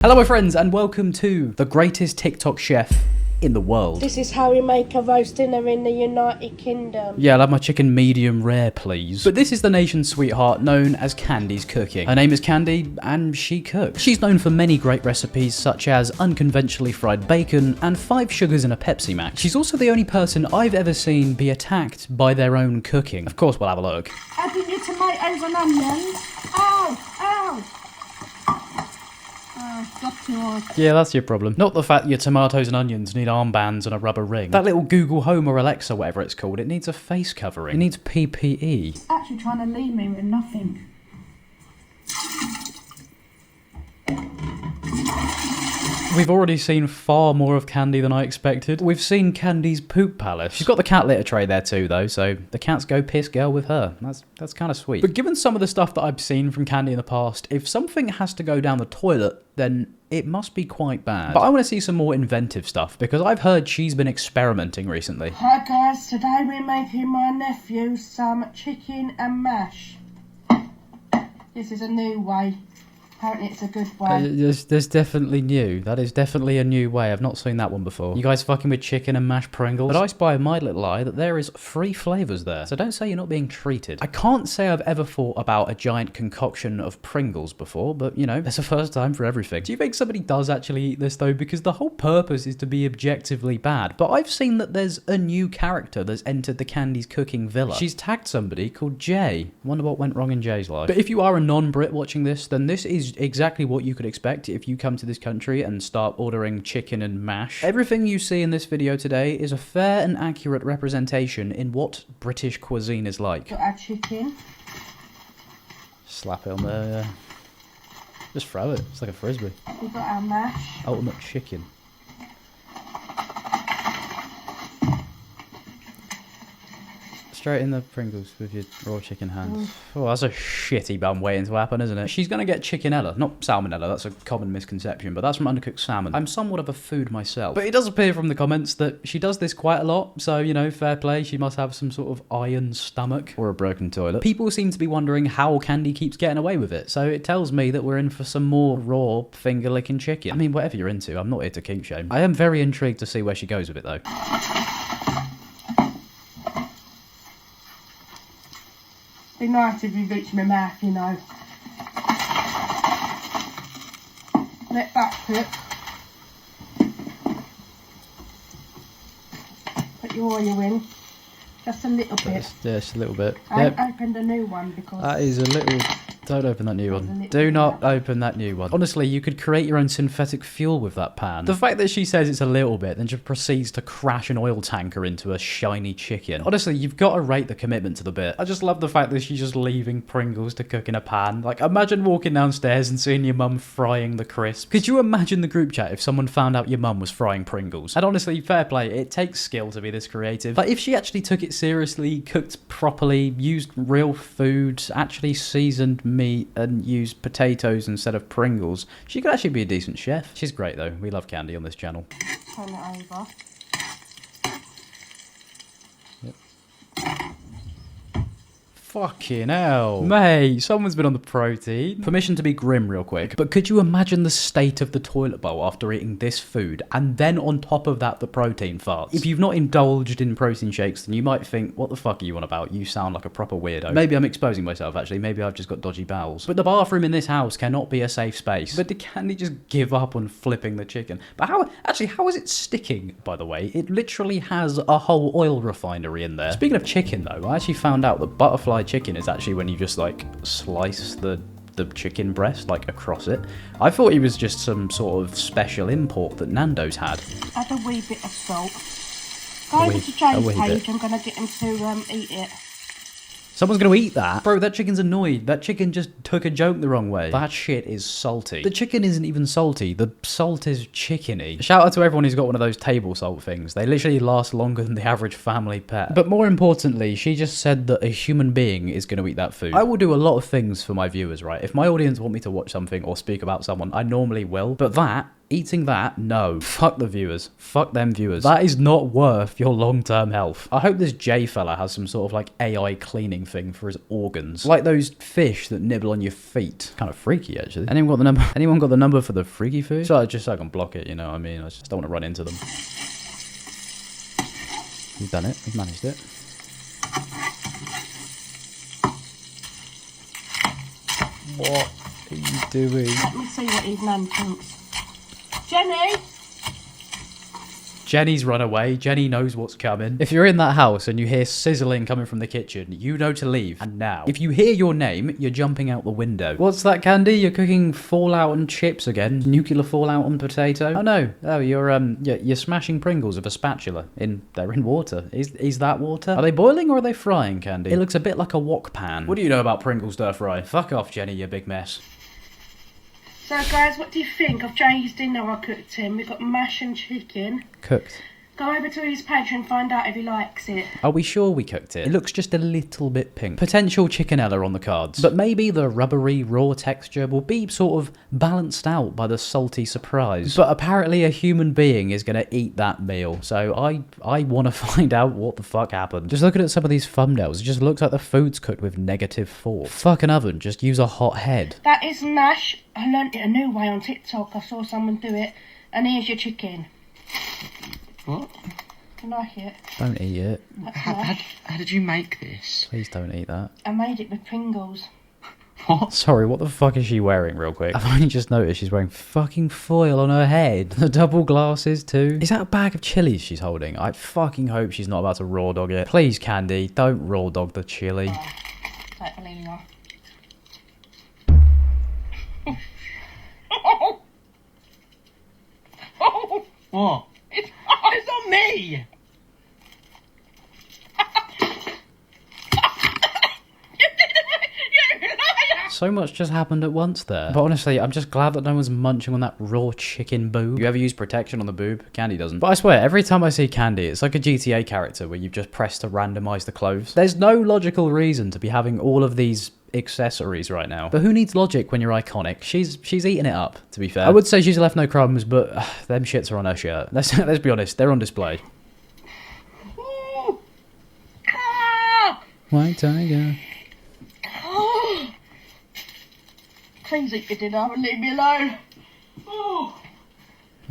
Hello my friends and welcome to the greatest TikTok chef in the world. This is how we make a roast dinner in the United Kingdom. Yeah, I'll have my chicken medium rare please. But this is the nation's sweetheart known as Candy's Cooking. Her name is Candy and she cooks. She's known for many great recipes such as unconventionally fried bacon and 5 sugars in a Pepsi Max. She's also the only person I've ever seen be attacked by their own cooking. Of course we'll have a look. Adding your tomatoes and onions. Ow! Ow! Yeah, that's your problem. Not the fact that your tomatoes and onions need armbands and a rubber ring. That little Google Home or Alexa, whatever it's called, it needs a face covering. It needs PPE. It's actually trying to leave me with nothing. We've already seen far more of Candy than I expected. We've seen Candy's poop palace. She's got the cat litter tray there too though, so the cats go piss girl with her. That's kind of sweet. But given some of the stuff that I've seen from Candy in the past, if something has to go down the toilet, then it must be quite bad. But I want to see some more inventive stuff because I've heard she's been experimenting recently. Hi guys, today we're making my nephew some chicken and mash. This is a new way. Apparently it's a good way. There's definitely new. That is definitely a new way. I've not seen that one before. You guys fucking with chicken and mashed Pringles? But I spy in my little eye that there is 3 flavours there. So don't say you're not being treated. I can't say I've ever thought about a giant concoction of Pringles before, but you know, there's a first time for everything. Do you think somebody does actually eat this though? Because the whole purpose is to be objectively bad. But I've seen that there's a new character that's entered the Candy's Cooking villa. She's tagged somebody called Jay. Wonder what went wrong in Jay's life. But if you are a non-Brit watching this, then this is exactly what you could expect if you come to this country and start ordering chicken and mash. Everything you see in this video today is a fair and accurate representation in what British cuisine is like. Got our chicken. Slap it on there, yeah. Just throw it. It's like a frisbee. We've got our mash. Ultimate chicken. Straight in the Pringles with your raw chicken hands. Oh, that's a shitty bun waiting to happen, isn't it? She's gonna get chickenella, not salmonella. That's a common misconception, but that's from undercooked salmon. I'm somewhat of a food myself, but it does appear from the comments that she does this quite a lot. So, you know, fair play. She must have some sort of iron stomach or a broken toilet. People seem to be wondering how Candy keeps getting away with it. So it tells me that we're in for some more raw finger-licking chicken. I mean, whatever you're into, I'm not here to kink shame. I am very intrigued to see where she goes with it, though. Be nice if you reach my mouth, you know. Let that cook. Put your oil in. Just a little bit. Just a little bit. I opened a new one because... That is a little... Don't open that new one. Do not open that new one. Honestly, you could create your own synthetic fuel with that pan. The fact that she says it's a little bit, then just proceeds to crash an oil tanker into a shiny chicken. Honestly, you've got to rate the commitment to the bit. I just love the fact that she's just leaving Pringles to cook in a pan. Like, imagine walking downstairs and seeing your mum frying the crisps. Could you imagine the group chat if someone found out your mum was frying Pringles? And honestly, fair play, it takes skill to be this creative. But if she actually took it seriously, cooked properly, used real food, actually seasoned meat, and use potatoes instead of Pringles, she could actually be a decent chef. She's great though. We love Candy on this channel. Turn it over. Yep. Fucking hell. Mate, someone's been on the protein. Permission to be grim real quick, but could you imagine the state of the toilet bowl after eating this food, and then on top of that, the protein farts? If you've not indulged in protein shakes, then you might think, what the fuck are you on about? You sound like a proper weirdo. Maybe I'm exposing myself, actually. Maybe I've just got dodgy bowels. But the bathroom in this house cannot be a safe space. But did Candy just give up on flipping the chicken? But how is it sticking, by the way? It literally has a whole oil refinery in there. Speaking of chicken, though, I actually found out that butterfly chicken is actually when you just like slice the chicken breast like across it. I thought he was just some sort of special import that Nando's had. Add a wee bit of salt. Go over to James' page. I'm gonna get him to eat it. Someone's gonna eat that? Bro, that chicken's annoyed. That chicken just took a joke the wrong way. That shit is salty. The chicken isn't even salty. The salt is chickeny. Shout out to everyone who's got one of those table salt things. They literally last longer than the average family pet. But more importantly, she just said that a human being is gonna eat that food. I will do a lot of things for my viewers, right? If my audience want me to watch something or speak about someone, I normally will. But that Eating that? No. Fuck the viewers. Fuck them viewers. That is not worth your long-term health. I hope this J fella has some sort of like AI cleaning thing for his organs. Like those fish that nibble on your feet. Kind of freaky, actually. Anyone got the number? Anyone got the number for the freaky food? So just so I can block it, you know what I mean? I just don't want to run into them. He's done it. He's managed it. What are you doing? Let me see what his nan thinks. Jenny! Jenny's run away. Jenny knows what's coming. If you're in that house and you hear sizzling coming from the kitchen, you know to leave. And now. If you hear your name, you're jumping out the window. What's that, Candy? You're cooking fallout on chips again? Nuclear fallout on potato? Oh no. Oh, you're smashing Pringles with a spatula. They're in water. Is that water? Are they boiling or are they frying, Candy? It looks a bit like a wok pan. What do you know about Pringles stir fry? Fuck off, Jenny, you big mess. So guys, what do you think of Jay's dinner I cooked him? We've got mash and chicken. Cooked. Go over to his page and find out if he likes it. Are we sure we cooked it? It looks just a little bit pink. Potential chickenella on the cards. But maybe the rubbery, raw texture will be sort of balanced out by the salty surprise. But apparently a human being is going to eat that meal. So I want to find out what the fuck happened. Just looking at some of these thumbnails, it just looks like the food's cooked with -4. Fucking oven, just use a hot head. That is mash. I learnt it a new way on TikTok. I saw someone do it. And here's your chicken. What? Do you like it? Don't eat it. How did you make this? Please don't eat that. I made it with Pringles. What? Sorry, what the fuck is she wearing real quick? I've only just noticed she's wearing fucking foil on her head. The double glasses too. Is that a bag of chilies she's holding? I fucking hope she's not about to raw dog it. Please, Candy, don't raw dog the chili. Don't believe her. What? It's on me! So much just happened at once there. But honestly, I'm just glad that no one's munching on that raw chicken boob. You ever use protection on the boob? Candy doesn't. But I swear, every time I see Candy, it's like a GTA character where you've just pressed to randomize the clothes. There's no logical reason to be having all of these accessories right now. But who needs logic when you're iconic? She's eating it up, to be fair. I would say she's left no crumbs, but them shits are on her shirt. Let's be honest, they're on display. White tiger. Please eat your dinner and leave me alone.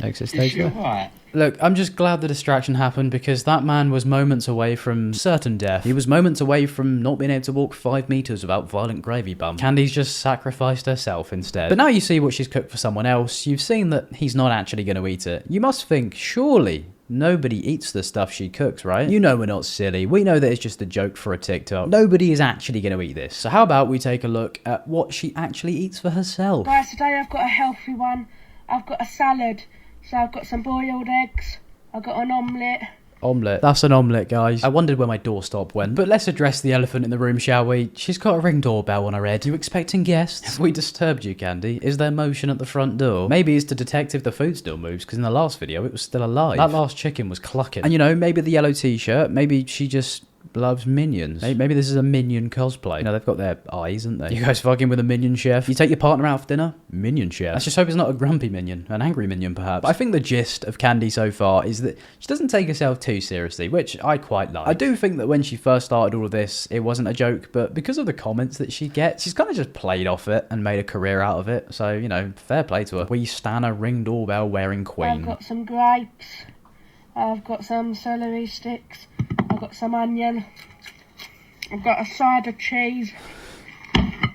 Exit Is stage she there. alright? Look, I'm just glad the distraction happened because that man was moments away from certain death. He was moments away from not being able to walk 5 meters without violent gravy bump. Candy's just sacrificed herself instead. But now you see what she's cooked for someone else. You've seen that he's not actually going to eat it. You must think, surely nobody eats the stuff she cooks, right? You know we're not silly. We know that it's just a joke for a TikTok. Nobody is actually going to eat this. So how about we take a look at what she actually eats for herself? Guys, today I've got a healthy one. I've got a salad. So I've got some boiled eggs. I've got an omelette. Omelette. That's an omelette, guys. I wondered where my doorstop went. But let's address the elephant in the room, shall we? She's got a ring doorbell on her head. You expecting guests? Have we disturbed you, Candy? Is there motion at the front door? Maybe it's to detect if the food still moves, because in the last video, it was still alive. That last chicken was clucking. And you know, maybe the yellow t-shirt, maybe she just loves Minions. Maybe this is a Minion cosplay. You know, they've got their eyes, haven't they? You guys fucking with a Minion chef? You take your partner out for dinner? Minion chef. Let's just hope it's not a grumpy Minion. An angry Minion, perhaps. But I think the gist of Candy so far is that she doesn't take herself too seriously, which I quite like. I do think that when she first started all of this, it wasn't a joke, but because of the comments that she gets, she's kind of just played off it and made a career out of it. So, you know, fair play to her. We stan a ring doorbell wearing queen. I've got some grapes. I've got some celery sticks. I've got some onion. I've got a side of cheese.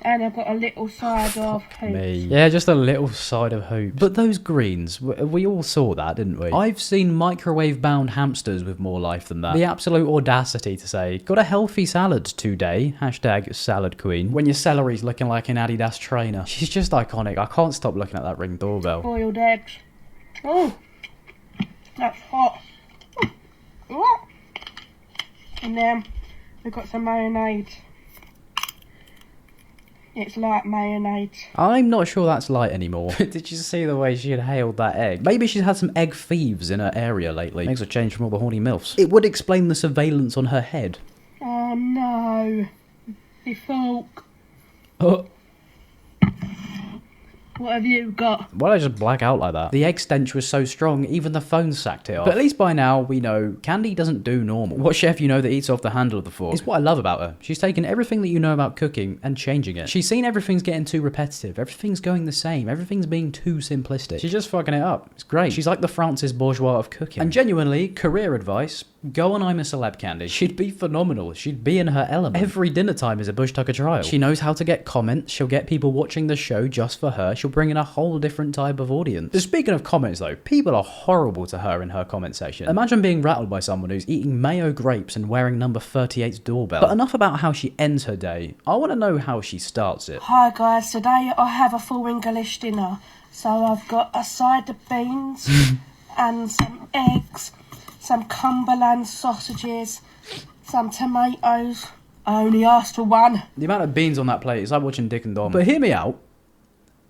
And I've got a little side of hoops. Yeah, just a little side of hoops. But those greens, we all saw that, didn't we? I've seen microwave-bound hamsters with more life than that. The absolute audacity to say, got a healthy salad today, hashtag salad queen, when your celery's looking like an Adidas trainer. She's just iconic. I can't stop looking at that ring doorbell. Boiled eggs. Oh, that's hot. What? And then we've got some mayonnaise. It's light mayonnaise. I'm not sure that's light anymore. Did you see the way she inhaled that egg? Maybe she's had some egg thieves in her area lately. Makes a change from all the horny milfs. It would explain the surveillance on her head. Oh no. The fork. Oh. What have you got? Why did I just black out like that? The egg stench was so strong, even the phone sacked it off. But at least by now, we know Candy doesn't do normal. What chef you know that eats off the handle of the fork is what I love about her. She's taken everything that you know about cooking and changing it. She's seen everything's getting too repetitive, everything's going the same, everything's being too simplistic. She's just fucking it up. It's great. She's like the Frances Bourgeois of cooking. And genuinely, career advice, go on I'm a Celeb, Candy. She'd be phenomenal. She'd be in her element. Every dinner time is a Bush Tucker trial. She knows how to get comments. She'll get people watching the show just for her. She'll bring in a whole different type of audience. But speaking of comments though, people are horrible to her in her comment section. Imagine being rattled by someone who's eating mayo grapes and wearing number 38's doorbell. But enough about how she ends her day. I want to know how she starts it. Hi guys, today I have a full English dinner. So I've got a side of beans and some eggs, some Cumberland sausages, some tomatoes. I only asked for one. The amount of beans on that plate is like watching Dick and Dom. But hear me out.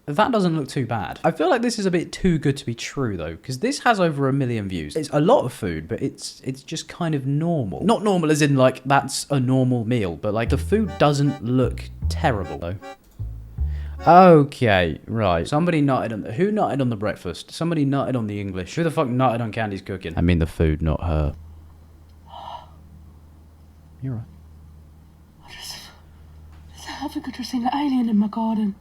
That doesn't look too bad. I feel like this is a bit too good to be true though, because this has over 1 million views. It's a lot of food, but it's just kind of normal. Not normal as in like that's a normal meal, but like the food doesn't look terrible though. Okay, right. Somebody nutted on who nutted on the breakfast? Somebody nutted on the English. Who the fuck nutted on Candy's cooking? I mean the food, not her. You're right. I think I just seen an alien in my garden.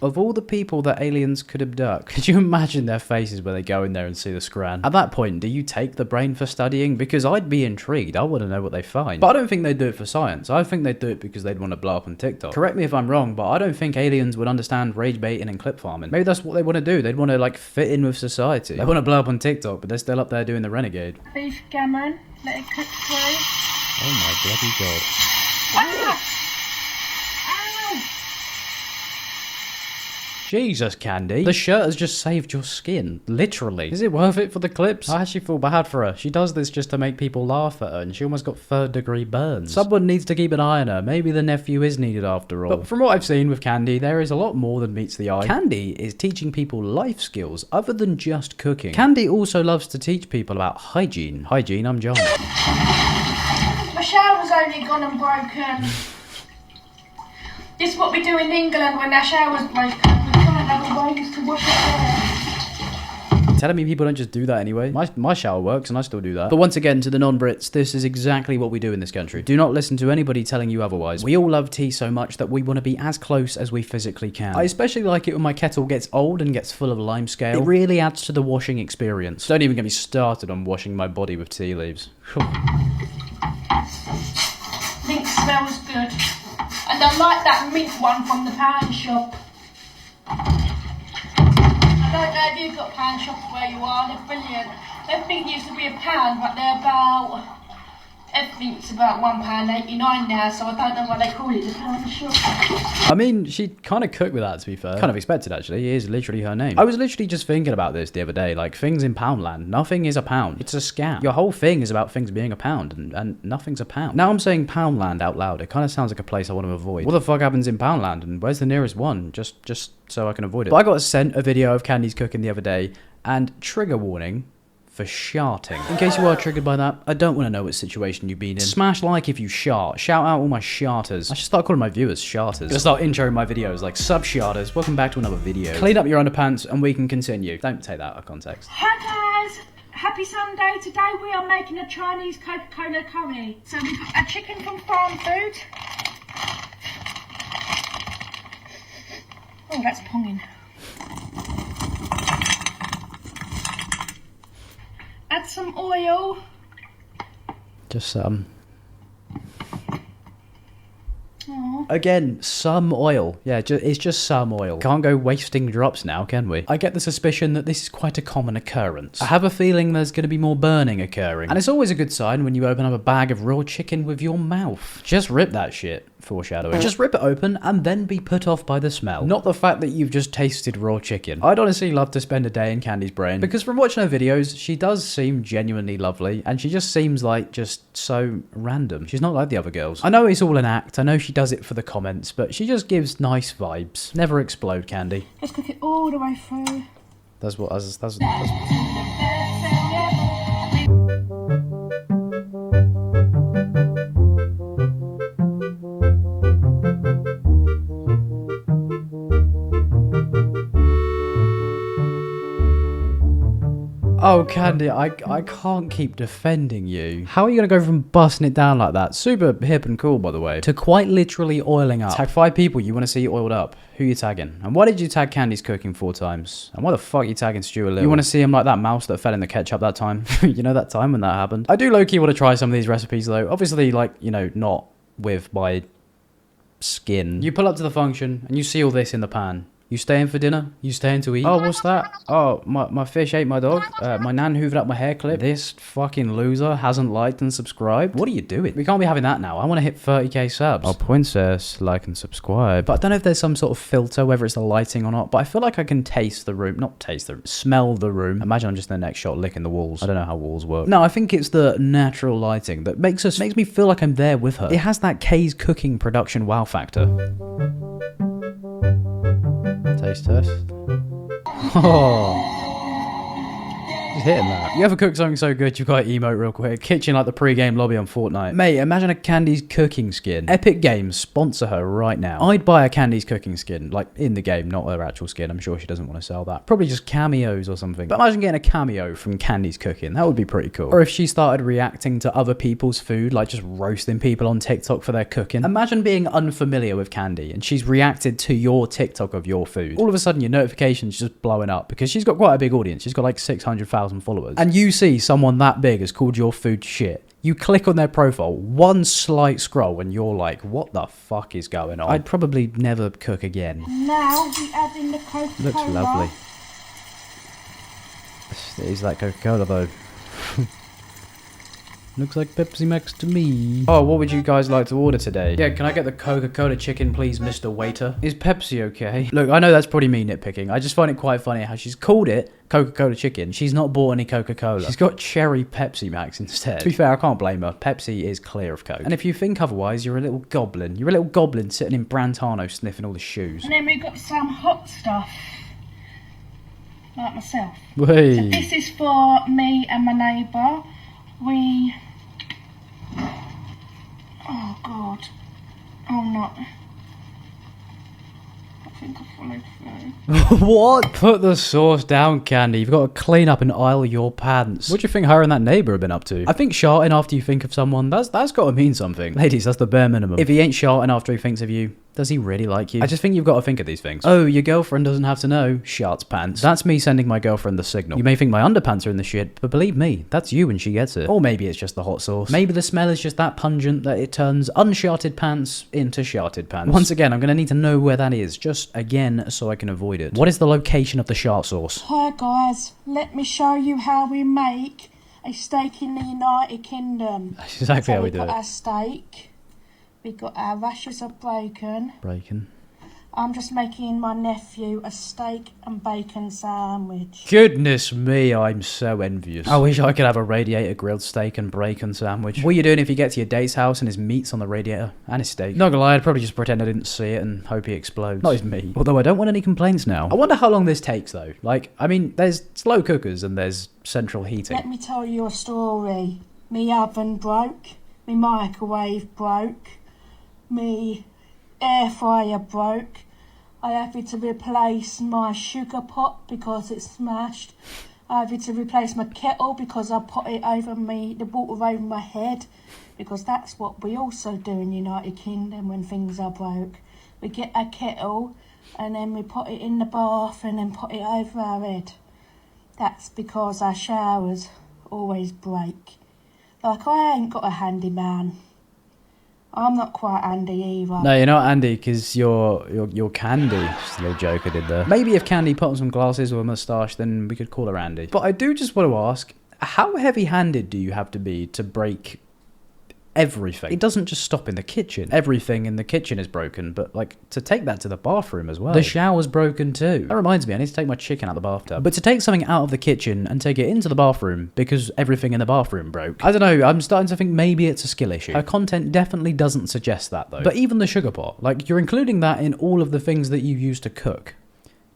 Of all the people that aliens could abduct, could you imagine their faces when they go in there and see the scran? At that point, do you take the brain for studying? Because I'd be intrigued. I want to know what they find. But I don't think they'd do it for science. I think they'd do it because they'd want to blow up on TikTok. Correct me if I'm wrong, but I don't think aliens would understand rage baiting and clip farming. Maybe that's what they want to do. They'd want to like fit in with society. They want to blow up on TikTok, but they're still up there doing the renegade. Beef gammon, let it cook through. Oh my bloody god. Ah! Jesus, Candy. The shirt has just saved your skin. Literally. Is it worth it for the clips? I actually feel bad for her. She does this just to make people laugh at her, and she almost got 3rd-degree burns. Someone needs to keep an eye on her. Maybe the nephew is needed after all. But from what I've seen with Candy, there is a lot more than meets the eye. Candy is teaching people life skills other than just cooking. Candy also loves to teach people about hygiene. Hygiene, I'm John. My shower's only gone and broken. This is what we do in England when our shower's broken. We can't have a ways to wash it there. Telling me people don't just do that anyway. My shower works and I still do that. But once again, to the non-Brits, this is exactly what we do in this country. Do not listen to anybody telling you otherwise. We all love tea so much that we want to be as close as we physically can. I especially like it when my kettle gets old and gets full of limescale. It really adds to the washing experience. Don't even get me started on washing my body with tea leaves. Mint smells good. And I like that mint one from the pan shop. I don't know if you've got pan shops where you are, they're brilliant. Everything used to be a pound, but they're about... Everything's about £1.89 now, so I don't know why they call it the pan shop. I mean, she kind of cooked with that, to be fair. Kind of expected, actually. It is literally her name. I was literally just thinking about this the other day. Like, things in Poundland. Nothing is a pound. It's a scam. Your whole thing is about things being a pound, and nothing's a pound. Now I'm saying Poundland out loud. It kind of sounds like a place I want to avoid. What the fuck happens in Poundland, and where's the nearest one? Just so I can avoid it. But I got sent a video of Candy's cooking the other day, and trigger warning... for sharting. In case you are triggered by that, I don't want to know what situation you've been in. Smash like if you shart. Shout out all my sharters. I should start calling my viewers sharters. Gonna start introing my videos like sub sharters. Welcome back to another video. Clean up your underpants and we can continue. Don't take that out of context. Hi guys! Happy Sunday. Today we are making a Chinese Coca-Cola curry. So we've got a chicken from Farm Food. Oh, that's ponging. Add some oil. Just some. Aww. Again, some oil. Yeah, it's just some oil. Can't go wasting drops now, can we? I get the suspicion that this is quite a common occurrence. I have a feeling there's going to be more burning occurring. And it's always a good sign when you open up a bag of raw chicken with your mouth. Just rip that shit. Foreshadowing. Just rip it open and then be put off by the smell. Not the fact that you've just tasted raw chicken. I'd honestly love to spend a day in Candy's brain because from watching her videos, she does seem genuinely lovely and she just seems like just so random. She's not like the other girls. I know it's all an act. I know she does it for the comments, but she just gives nice vibes. Never explode, Candy. Let's cook it all the way through. That's what that's Oh, Candy, I can't keep defending you. How are you going to go from busting it down like that? Super hip and cool, by the way. To quite literally oiling up. Tag 5 people you want to see oiled up. Who you tagging? And why did you tag Candy's cooking 4 times? And why the fuck are you tagging Stuart Little? You want to see him like that mouse that fell in the ketchup that time? You know that time when that happened? I do low-key want to try some of these recipes, though. Obviously, like, you know, not with my skin. You pull up to the function, and you see all this in the pan. You staying for dinner? You staying to eat? Oh, what's that? Oh, my fish ate my dog. My nan hoovered up my hair clip. This fucking loser hasn't liked and subscribed. What are you doing? We can't be having that now. I want to hit 30k subs. Oh, princess, like and subscribe. But I don't know if there's some sort of filter, whether it's the lighting or not, but I feel like I can taste the room. Not taste the room. Smell the room. Imagine I'm just in the next shot licking the walls. I don't know how walls work. No, I think it's the natural lighting that makes me feel like I'm there with her. It has that Kay's cooking production wow factor. Taste test. Oh. Just hitting that. You ever cook something so good you've got to emote real quick? Kitchen like the pre-game lobby on Fortnite. Mate, imagine a Candy's cooking skin. Epic Games sponsor her right now. I'd buy a Candy's cooking skin, like in the game, not her actual skin. I'm sure she doesn't want to sell that. Probably just cameos or something. But imagine getting a cameo from Candy's cooking. That would be pretty cool. Or if she started reacting to other people's food, like just roasting people on TikTok for their cooking. Imagine being unfamiliar with Candy and she's reacted to your TikTok of your food. All of a sudden your notifications just blowing up because she's got quite a big audience. She's got like 600,000 followers, and you see someone that big has called your food shit. You click on their profile, one slight scroll, and you're like, what the fuck is going on? I'd probably never cook again. Now we add in the Coca-Cola. Looks lovely. Is that Coca-Cola though? Looks like Pepsi Max to me. Oh, what would you guys like to order today? Yeah, can I get the Coca-Cola chicken, please, Mr. Waiter? Is Pepsi okay? Look, I know that's probably me nitpicking. I just find it quite funny how she's called it Coca-Cola chicken. She's not bought any Coca-Cola. She's got cherry Pepsi Max instead. To be fair, I can't blame her. Pepsi is clear of Coke. And if you think otherwise, you're a little goblin. You're a little goblin sitting in Brantano sniffing all the shoes. And then we've got some hot stuff. Like myself. Wait. So this is for me and my neighbour. Oh God. Oh no. I think I followed through. What? Put the sauce down, Candy. You've got to clean up and aisle your pants. What do you think her and that neighbour have been up to? I think sharting after you think of someone, that's got to mean something. Ladies, that's the bare minimum. If he ain't sharting after he thinks of you, does he really like you? I just think you've got to think of these things. Oh, your girlfriend doesn't have to know. Sharts pants. That's me sending my girlfriend the signal. You may think my underpants are in the shit, but believe me, that's you when she gets it. Or maybe it's just the hot sauce. Maybe the smell is just that pungent that it turns unsharted pants into sharted pants. Once again, I'm going to need to know where that is, just again, so I can avoid it. What is the location of the shart sauce? Hi guys, let me show you how we make a steak in the United Kingdom. That's exactly how we do it. We've got our steak. We've got our rashers of bacon. Bacon. I'm just making my nephew a steak and bacon sandwich. Goodness me, I'm so envious. I wish I could have a radiator grilled steak and bacon sandwich. What are you doing if you get to your date's house and his meat's on the radiator and his steak? Not gonna lie, I'd probably just pretend I didn't see it and hope he explodes. Not his meat. Although I don't want any complaints now. I wonder how long this takes though. Like, I mean, there's slow cookers and there's central heating. Let me tell you a story. Me oven broke. Me microwave broke. Me air fryer broke. I had to replace my sugar pot because it smashed. I had to replace my kettle because I put it over the water over my head, because that's what we also do in United Kingdom when things are broke. We get a kettle and then we put it in the bath and then put it over our head. That's because our showers always break. Like, I ain't got a handyman. I'm not quite Andy either. No, you're not Andy because you're Candy. Just a little joke I did there. Maybe if Candy put on some glasses or a moustache, then we could call her Andy. But I do just want to ask, how heavy-handed do you have to be to break everything? It doesn't just stop in the kitchen. Everything in the kitchen is broken, but like to take that to the bathroom as well. The shower's broken too. That reminds me, I need to take my chicken out of the bathtub. But to take something out of the kitchen and take it into the bathroom because everything in the bathroom broke. I don't know, I'm starting to think maybe it's a skill issue. Her content definitely doesn't suggest that though. But even the sugar pot, like you're including that in all of the things that you use to cook.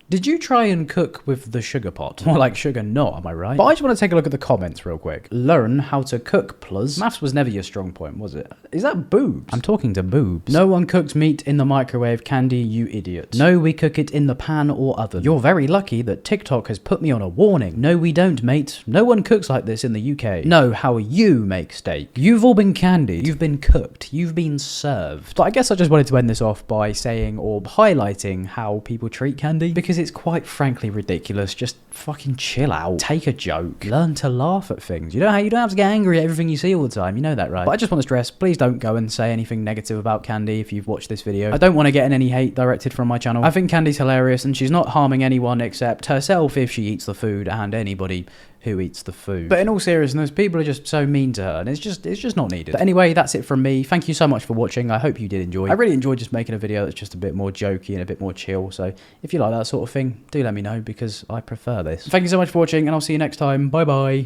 Did you try and cook with the sugar pot? More like sugar not, am I right? But I just want to take a look at the comments real quick. Learn how to cook, plus. Maths was never your strong point, was it? Is that boobs? I'm talking to boobs. No one cooks meat in the microwave, Candy, you idiot. No, we cook it in the pan or oven. You're very lucky that TikTok has put me on a warning. No, we don't, mate. No one cooks like this in the UK. No, how you make steak. You've all been candied. You've been cooked. You've been served. But I guess I just wanted to end this off by saying or highlighting how people treat candy, because it's quite frankly ridiculous. Just fucking chill out. Take a joke. Learn to laugh at things. You don't have to get angry at everything you see all the time. You know that, right? But I just want to stress, please don't go and say anything negative about Candy if you've watched this video. I don't want to get any hate directed from my channel. I think Candy's hilarious and she's not harming anyone except herself if she eats the food, and anybody who eats the food. But in all seriousness, people are just so mean to her, and it's just not needed. But anyway, that's it from me. Thank you so much for watching. I hope you did enjoy. I really enjoyed just making a video that's just a bit more jokey and a bit more chill. So if you like that sort of thing, do let me know, because I prefer this. Thank you so much for watching, and I'll see you next time. Bye bye.